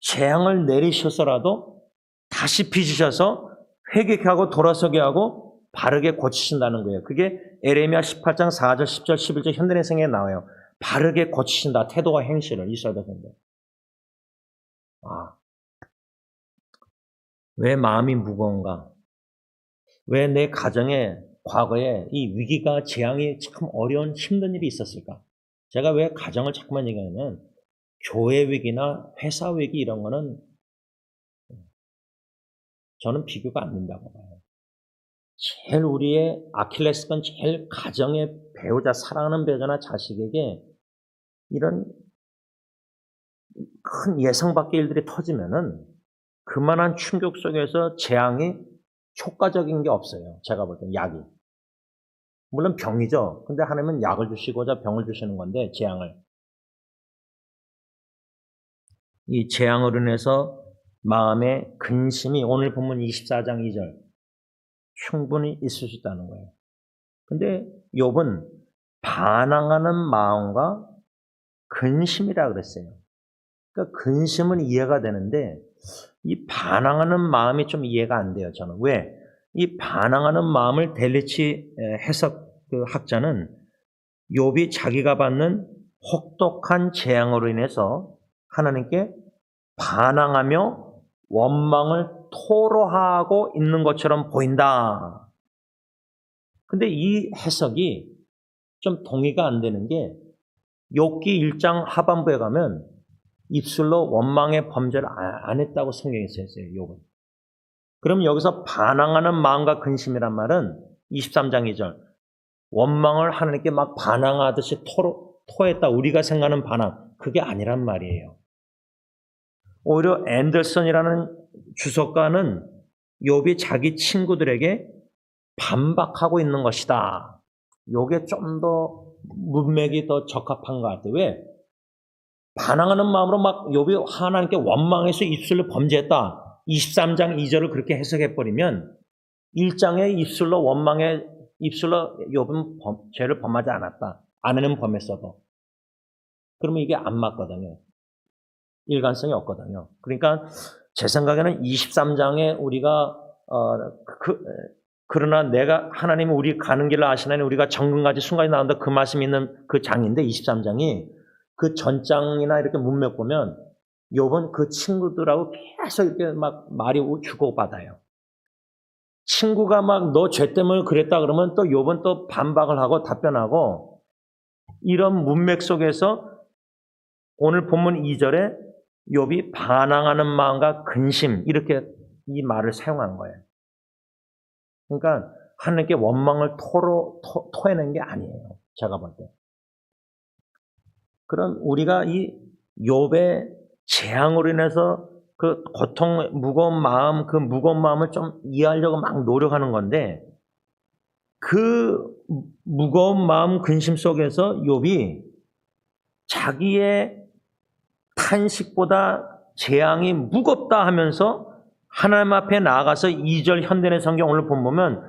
재앙을 내리셔서라도 다시 빚으셔서 회개케 하고 돌아서게 하고 바르게 고치신다는 거예요. 그게 에레미야 18장 4절, 10절, 11절 현대인생에 나와요. 바르게 고치신다. 태도와 행실을 이스라엘 백성들. 왜 마음이 무거운가? 왜 내 가정에 과거에 이 위기가 재앙이 참 어려운 힘든 일이 있었을까? 제가 왜 가정을 자꾸만 얘기하냐면 교회 위기나 회사 위기 이런 거는 저는 비교가 안 된다고 봐요. 제일 우리의 아킬레스건 제일 가정의 배우자, 사랑하는 배우자나 자식에게 이런 큰 예상 밖의 일들이 터지면은 그만한 충격 속에서 재앙이 효과적인 게 없어요. 제가 볼 땐 약이. 물론 병이죠. 근데 하나님은 약을 주시고자 병을 주시는 건데 재앙을. 이 재앙으로 인해서 마음의 근심이 오늘 본문 24장 2절 충분히 있을 수 있다는 거예요. 근데 욥은 반항하는 마음과 근심이라 그랬어요. 그러니까 근심은 이해가 되는데 이 반항하는 마음이 좀 이해가 안 돼요. 저는 왜? 이 반항하는 마음을 델리치 해석 그 학자는 욥이 자기가 받는 혹독한 재앙으로 인해서 하나님께 반항하며 원망을 토로하고 있는 것처럼 보인다. 근데 이 해석이 좀 동의가 안 되는 게 욥기 1장 하반부에 가면 입술로 원망의 범죄를 안 했다고 성경에 써 있어요. 욥은. 그럼 여기서 반항하는 마음과 근심이란 말은 23장 2절 원망을 하나님께 막 반항하듯이 토했다. 우리가 생각하는 반항. 그게 아니란 말이에요. 오히려 앤더슨이라는 주석가는 욥이 자기 친구들에게 반박하고 있는 것이다. 요게 좀 더 문맥이 더 적합한 것 같아요. 왜? 반항하는 마음으로 막 욥이 하나님께 원망해서 입술로 범죄했다. 23장 2절을 그렇게 해석해버리면 1장에 입술로 원망해 입술로 욥은 죄를 범하지 않았다. 아내는 범했어도. 그러면 이게 안 맞거든요. 일관성이 없거든요. 그러니까 제 생각에는 23장에 우리가 그러나 내가 하나님은 우리 가는 길을 아시나니 우리가 정금같이 순간이 나온다 그 말씀이 있는 그 장인데 23장이 그 전장이나 이렇게 문맥 보면 욥은 그 친구들하고 계속 이렇게 막 말이 주고받아요. 친구가 막 너 죄 때문에 그랬다 그러면 또 욥은 또 반박을 하고 답변하고 이런 문맥 속에서 오늘 본문 2절에 욥이 반항하는 마음과 근심 이렇게 이 말을 사용한 거예요. 그러니까 하나님께 원망을 토해낸 게 아니에요. 제가 볼 때. 그럼 우리가 이 욥의 재앙으로 인해서 그 고통, 무거운 마음, 그 무거운 마음을 좀 이해하려고 막 노력하는 건데 그 무거운 마음, 근심 속에서 욥이 자기의 탄식보다 재앙이 무겁다 하면서 하나님 앞에 나아가서 2절 현대의 성경 오늘 보면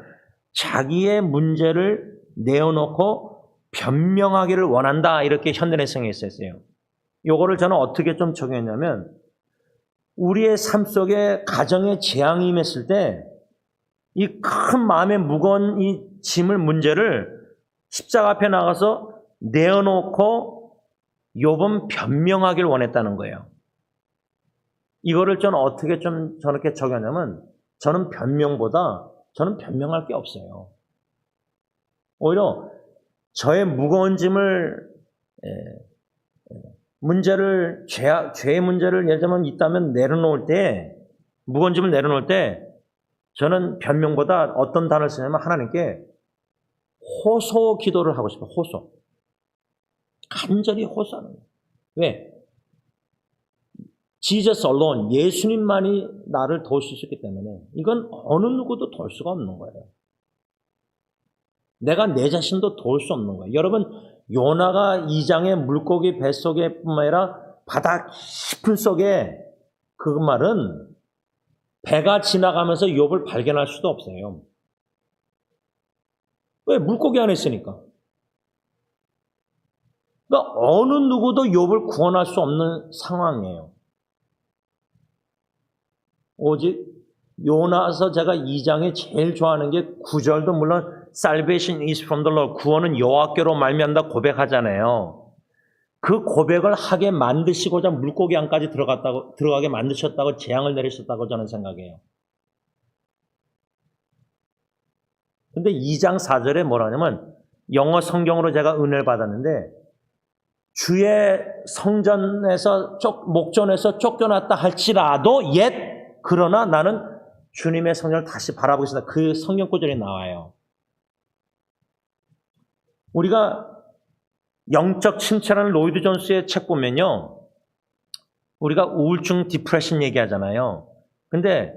자기의 문제를 내어놓고 변명하기를 원한다 이렇게 현대의 성경에 있었어요. 요거를 저는 어떻게 좀 적용했냐면 우리의 삶 속에 가정의 재앙이 임했을 때 이 큰 마음의 무거운 이 짐을 문제를 십자가 앞에 나가서 내어놓고 욥은 변명하기를 원했다는 거예요. 이거를 저는 어떻게 좀 저렇게 적용하냐면 저는 변명할 게 없어요. 오히려 저의 무거운 짐을 죄의 문제를 예를 들면 있다면 내려놓을 때 무거운 짐을 내려놓을 때 저는 변명보다 어떤 단어를 쓰냐면 하나님께 호소 기도를 하고 싶어요. 호소. 간절히 호소하는 거예요. 왜? Jesus alone, 예수님만이 나를 도울 수 있기 때문에 이건 어느 누구도 도울 수가 없는 거예요. 내가 내 자신도 도울 수 없는 거예요. 여러분 요나가 2장의 물고기 뱃속에 뿐만 아니라 바다 깊은 속에 그 말은 배가 지나가면서 욥을 발견할 수도 없어요. 왜? 물고기 안에 있으니까. 그러니까 어느 누구도 욥을 구원할 수 없는 상황이에요. 오직 요나서 제가 2장에 제일 좋아하는 게 9절도 물론 Salvation is from the Lord, 구원은 여호와께로 말미암다 고백하잖아요. 그 고백을 하게 만드시고자 물고기 안까지 들어가게 만드셨다고 재앙을 내리셨다고 저는 생각해요. 근데 2장 4절에 뭐라냐면 영어 성경으로 제가 은혜를 받았는데 주의 성전에서 목전에서 쫓겨났다 할지라도 그러나 나는 주님의 성전을 다시 바라보고 있습니다. 그 성경 구절이 나와요. 우리가 영적 침체라는 로이드 존스의 책 보면요, 우리가 우울증, 디프레션 얘기하잖아요. 근데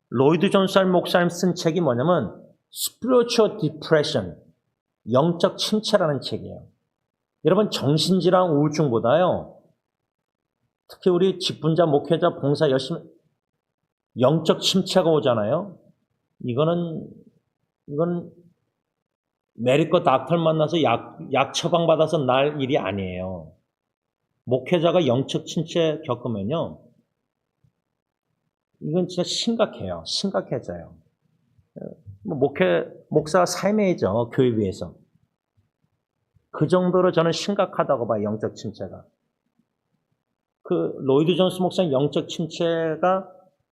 로이드 존스 목사님 쓴 책이 뭐냐면 Spiritual Depression, 영적 침체라는 책이에요. 여러분, 정신질환, 우울증보다요, 특히 우리 직분자, 목회자, 봉사 열심히 영적 침체가 오잖아요. 이거는 메디컬 닥터 만나서 약 처방 받아서 날 일이 아니에요. 목회자가 영적 침체 겪으면요, 이건 진짜 심각해요. 심각해져요. 목사가 삶이죠, 교회 위에서. 그 정도로 저는 심각하다고 봐요, 영적 침체가. 그 로이드 존스 목사님 영적 침체가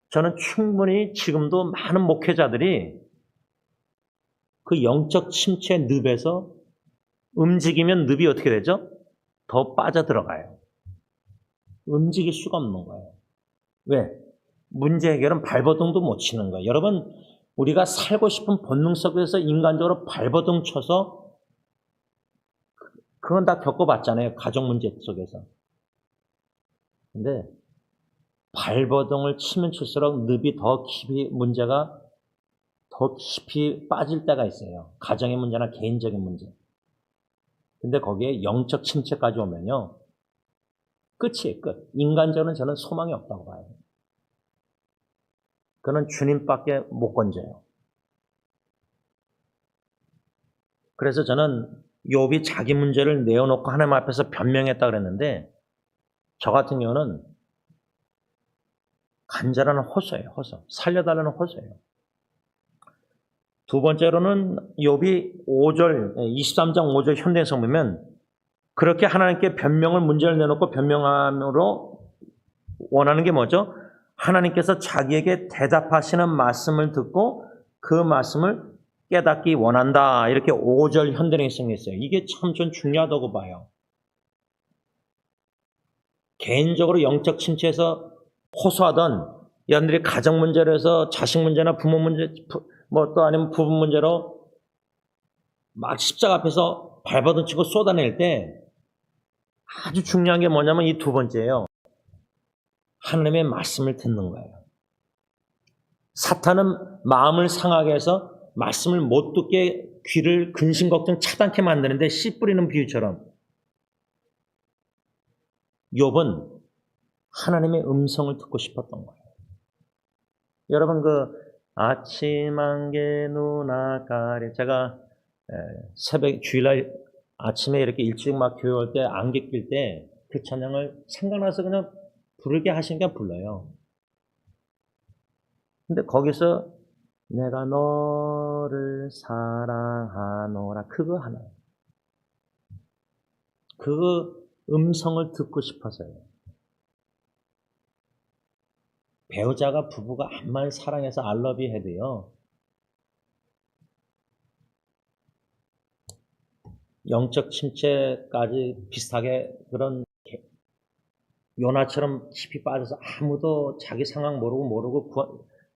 저는 충분히 지금도 많은 목회자들이 그 영적 침체 늪에서 움직이면 늪이 어떻게 되죠? 더 빠져들어가요. 움직일 수가 없는 거예요. 왜? 문제 해결은 발버둥도 못 치는 거예요. 여러분, 우리가 살고 싶은 본능 속에서 인간적으로 발버둥 쳐서 그건 다 겪어봤잖아요. 가정 문제 속에서. 근데 발버둥을 치면 칠수록 늪이 더 깊이 문제가 더 깊이 빠질 때가 있어요. 가정의 문제나 개인적인 문제. 근데 거기에 영적 침체까지 오면요, 끝이에요, 끝. 인간적으로는 저는 소망이 없다고 봐요. 그는 주님밖에 못 건져요. 그래서 저는 욥이 자기 문제를 내어놓고 하나님 앞에서 변명했다 그랬는데, 저 같은 경우는 간절한 호소예요. 호소. 살려달라는 호소예요. 두 번째로는 욥이 5절, 23장 5절 현대성 보면 그렇게 하나님께 변명을 문제를 내놓고 변명함으로 원하는 게 뭐죠? 하나님께서 자기에게 대답하시는 말씀을 듣고 그 말씀을 깨닫기 원한다. 이렇게 5절 현대성이 있어요. 이게 참 전 중요하다고 봐요. 개인적으로 영적 침체에서 호소하던 여러분들이 가정 문제로 해서 자식 문제나 부모 문제, 또 아니면 부부 문제로 막 십자가 앞에서 발버둥 치고 쏟아낼 때 아주 중요한 게 뭐냐면 이 두 번째예요. 하나님의 말씀을 듣는 거예요. 사탄은 마음을 상하게 해서 말씀을 못 듣게 귀를 근심걱정 차단케 만드는데 씨 뿌리는 비유처럼 욥은 하나님의 음성을 듣고 싶었던 거예요. 여러분, 그 아침 안개 누나 가리, 제가 새벽 주일날 아침에 이렇게 일찍 막 교회 올 때 안개 낄 때 그 찬양을 생각나서 그냥 부르게 하시니까 불러요. 근데 거기서 내가 너를 사랑하노라, 그거 하나, 그 음성을 듣고 싶어서요. 배우자가 부부가 암만 사랑해서 알러비 해도요, 영적 침체까지 비슷하게 그런 요나처럼 깊이 빠져서 아무도 자기 상황 모르고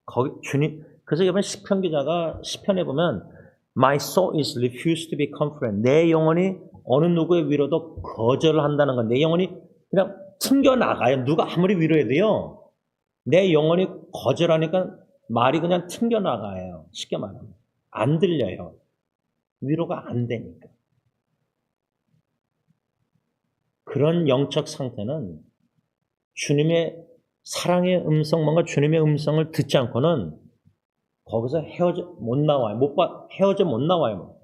거기 주님. 그래서 이번 시편 기자가 시편에 보면 My soul is refused to be comforted. 내 영혼이 어느 누구의 위로도 거절을 한다는 건, 내 영혼이 그냥 튕겨나가요. 누가 아무리 위로해도요, 내 영혼이 거절하니까 말이 그냥 튕겨나가요. 쉽게 말하면 안 들려요. 위로가 안 되니까. 그런 영적 상태는 주님의 사랑의 음성, 뭔가 주님의 음성을 듣지 않고는 거기서 헤어져 못 나와요. 헤어져 못 나와요.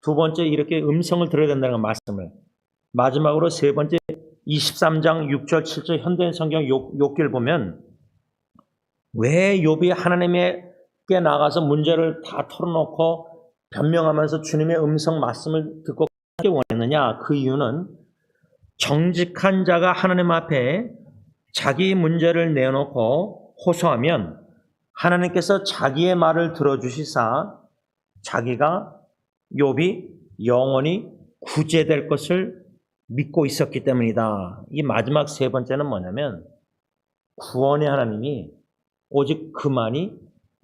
두 번째, 이렇게 음성을 들어야 된다는 말씀을. 마지막으로 세 번째, 23장 6절 7절 현대인 성경 욥기를 보면 왜 욥이 하나님께 나가서 문제를 다 털어놓고 변명하면서 주님의 음성 말씀을 듣고 하기 원했느냐? 그 이유는 정직한 자가 하나님 앞에 자기 문제를 내놓고 호소하면 하나님께서 자기의 말을 들어주시사 자기가 욥이 영원히 구제될 것을 믿고 있었기 때문이다. 이 마지막 세 번째는 뭐냐면 구원의 하나님이 오직 그만이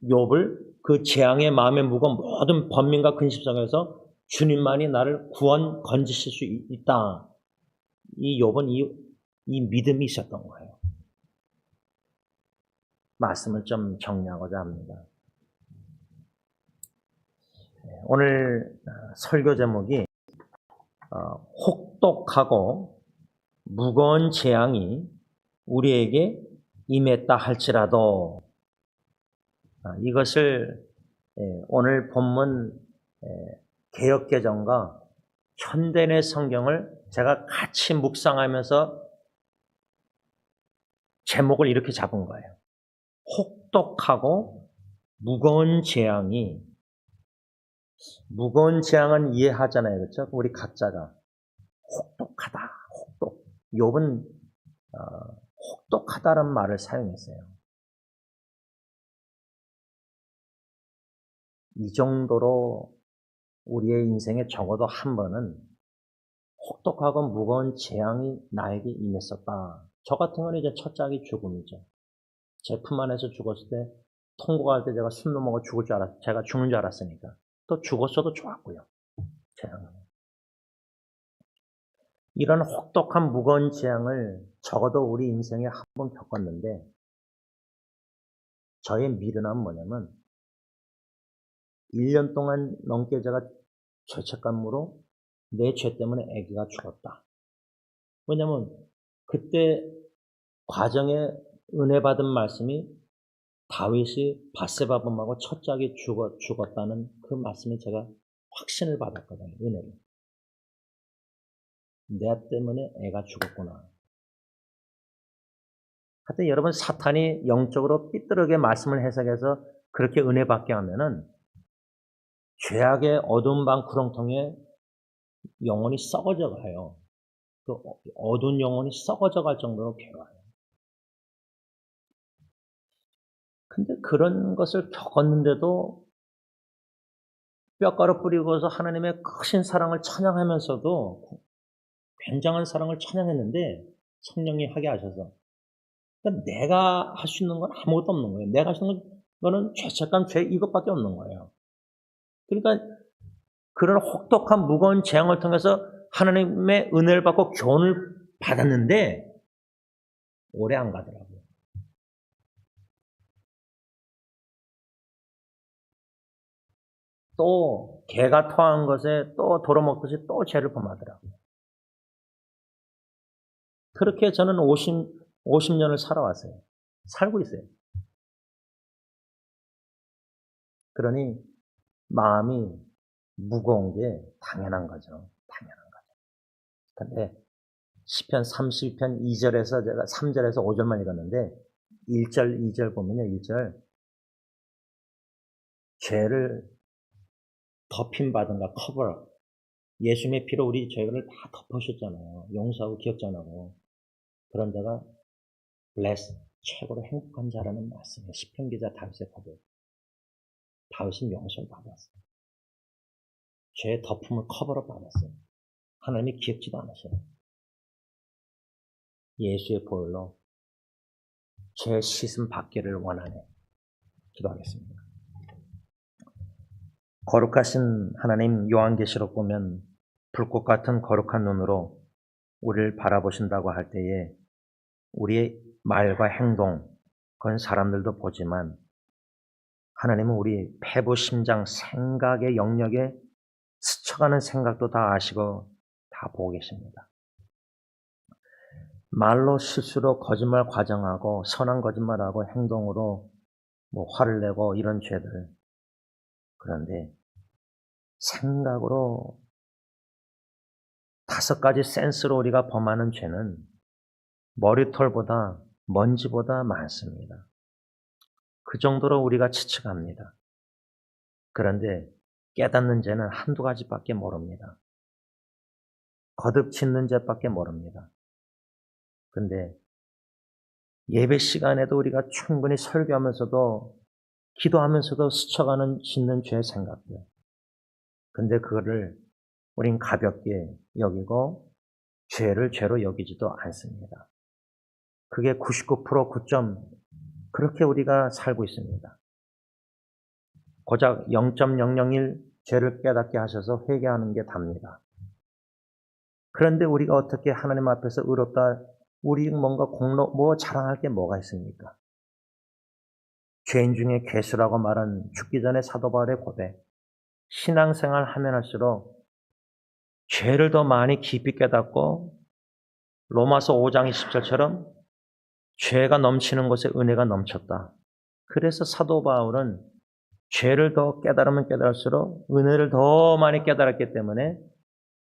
욥을 그 재앙의 마음에 무거운 모든 번민과 근심 속에서 주님만이 나를 건지실 수 있다. 이 욥은 이 믿음이 있었던 거예요. 말씀을 좀 정리하고자 합니다. 오늘 설교 제목이 혹독하고 무거운 재앙이 우리에게 임했다 할지라도, 이것을 오늘 본문 개역개정과 현대의 성경을 제가 같이 묵상하면서 제목을 이렇게 잡은 거예요. 혹독하고 무거운 재앙이, 무거운 재앙은 이해하잖아요. 그렇죠? 우리 각자가 혹독하다, 혹독. 욥은 혹독하다는 말을 사용했어요. 이 정도로 우리의 인생에 적어도 한 번은 혹독하고 무거운 재앙이 나에게 임했었다. 저 같은 건 이제 첫 짝이 죽음이죠. 제 품 안에서 죽었을 때, 통곡할 때 제가 숨 넘어가 제가 죽는 줄 알았으니까. 또 죽었어도 좋았고요. 재앙은. 이런 혹독한 무거운 재앙을 적어도 우리 인생에 한 번 겪었는데, 저의 미련함은 뭐냐면 1년 동안 넘게 제가 죄책감으로 내 죄 때문에 아기가 죽었다. 왜냐면 그때 과정에 은혜 받은 말씀이 다윗이 밧세바범하고 첫 짝이 죽었다는 그 말씀에 제가 확신을 받았거든요. 은혜를. 내 때문에 애가 죽었구나. 하여튼 여러분, 사탄이 영적으로 삐뚤하게 말씀을 해석해서 그렇게 은혜 받게 하면은 죄악의 어두운 방 구렁텅이에 영혼이 썩어져 가요. 그 어두운 영혼이 썩어져 갈 정도로 괴로워요. 근데 그런 것을 겪었는데도 뼈가루 뿌리고서 하나님의 크신 사랑을 찬양하면서도, 굉장한 사랑을 찬양했는데 성령이 하게 하셔서, 그러니까 내가 할 수 있는 건 아무것도 없는 거예요. 내가 할 수 있는 거는 죄책감, 죄 이것밖에 없는 거예요. 그러니까 그런 혹독한 무거운 재앙을 통해서 하나님의 은혜를 받고 교훈을 받았는데 오래 안 가더라고요. 또 개가 토한 것에 또 돌아먹듯이 또 죄를 범하더라고요. 그렇게 저는 50년을 살아왔어요. 살고 있어요. 그러니 마음이 무거운 게 당연한 거죠. 당연한 거죠. 근데 시편 32편 2절에서 제가 3절에서 5절만 읽었는데 1절, 2절 보면요. 1절 죄를 덮임받은가 커버업. 예수님의 피로 우리 죄를 다 덮으셨잖아요. 용서하고 기억전하고. 그런 자가 blessed, 최고로 행복한 자라는 말씀이에요. 시편 기자 다윗의 고백. 다윗은 용서를 받았어요. 죄의 덮음을 커버업 받았어요. 하나님이 기억지도 않으셔요. 예수의 보혈로 죄 씻음 받기를 원하네. 기도하겠습니다. 거룩하신 하나님, 요한계시록 보면 불꽃 같은 거룩한 눈으로 우리를 바라보신다고 할 때에 우리의 말과 행동, 그건 사람들도 보지만 하나님은 우리 폐부, 심장, 생각의 영역에 스쳐가는 생각도 다 아시고 다 보고 계십니다. 말로 실수로 거짓말 과장하고 선한 거짓말하고 행동으로 화를 내고 이런 죄들, 그런데 생각으로 5가지 센스로 우리가 범하는 죄는 머리털보다 먼지보다 많습니다. 그 정도로 우리가 치측합니다. 그런데 깨닫는 죄는 한두 가지밖에 모릅니다. 거듭 짓는 죄밖에 모릅니다. 그런데 예배 시간에도 우리가 충분히 설교하면서도 기도하면서도 스쳐가는 짓는 죄 생각들. 근데 그거를 우린 가볍게 여기고 죄를 죄로 여기지도 않습니다. 그게 99% 9점 그렇게 우리가 살고 있습니다. 고작 0.001 죄를 깨닫게 하셔서 회개하는 게 답니다. 그런데 우리가 어떻게 하나님 앞에서 의롭다, 우리 뭔가 공로, 자랑할 게 뭐가 있습니까? 죄인 중에 괴수라고 말한 죽기 전에 사도 바울의 고백, 신앙생활 하면 할수록 죄를 더 많이 깊이 깨닫고 로마서 5장 20절처럼 죄가 넘치는 곳에 은혜가 넘쳤다. 그래서 사도 바울은 죄를 더 깨달으면 깨달을수록 은혜를 더 많이 깨달았기 때문에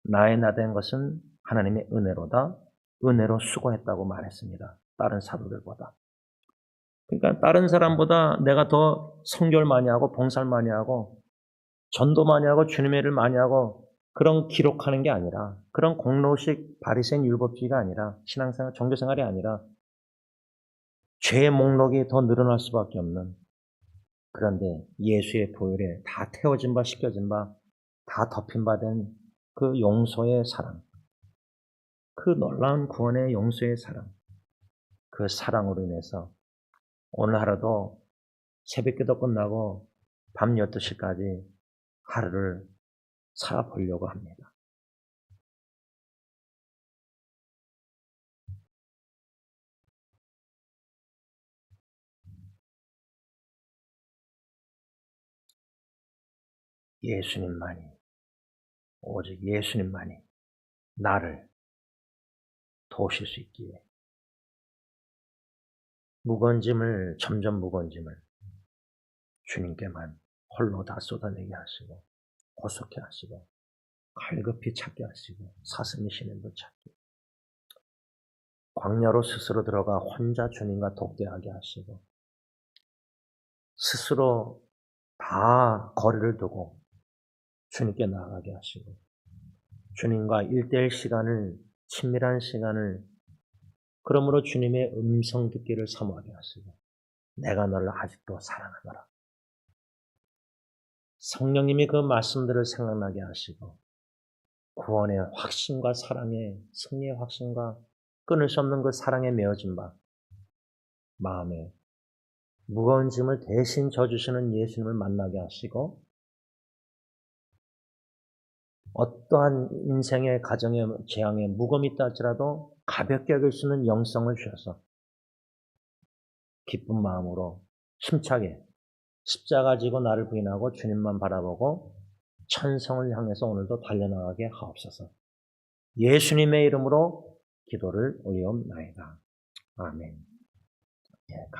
나의 나된 것은 하나님의 은혜로다. 은혜로 수고했다고 말했습니다. 다른 사도들보다. 그러니까 다른 사람보다 내가 더 성결 많이 하고 봉사를 많이 하고 전도 많이 하고 주님의 일을 많이 하고 그런 기록하는 게 아니라 그런 공로식 바리새인 율법주의가 아니라 신앙생활, 종교생활이 아니라 죄의 목록이 더 늘어날 수밖에 없는 그런데 예수의 보혈에 다 태워진 바 씻겨진 바 다 덮인 바 된 그 용서의 사랑, 그 놀라운 구원의 용서의 사랑, 그 사랑으로 인해서 오늘 하루도 새벽기도 끝나고 밤 12시까지 하루를 살아보려고 합니다. 예수님만이, 오직 예수님만이 나를 도우실 수 있기에 무거운 짐을, 점점 무거운 짐을 주님께만 홀로 다 쏟아내게 하시고 고속해 하시고 갈급히 찾게 하시고 사슴이 쉬는 듯 찾게 광야로 스스로 들어가 혼자 주님과 독대하게 하시고 스스로 다 거리를 두고 주님께 나아가게 하시고 주님과 1:1 시간을 친밀한 시간을 그러므로 주님의 음성 듣기를 사모하게 하시고 내가 너를 아직도 사랑하노라. 성령님이 그 말씀들을 생각나게 하시고 구원의 확신과 사랑의 승리의 확신과 끊을 수 없는 그 사랑에 메어진 바 마음에 무거운 짐을 대신 져주시는 예수님을 만나게 하시고 어떠한 인생의 가정의 재앙에 무거움이 있다 할지라도 가볍게 여길 수 있는 영성을 주셔서 기쁜 마음으로 힘차게 십자가 지고 나를 부인하고 주님만 바라보고 천성을 향해서 오늘도 달려나가게 하옵소서. 예수님의 이름으로 기도를 올리옵나이다. 아멘.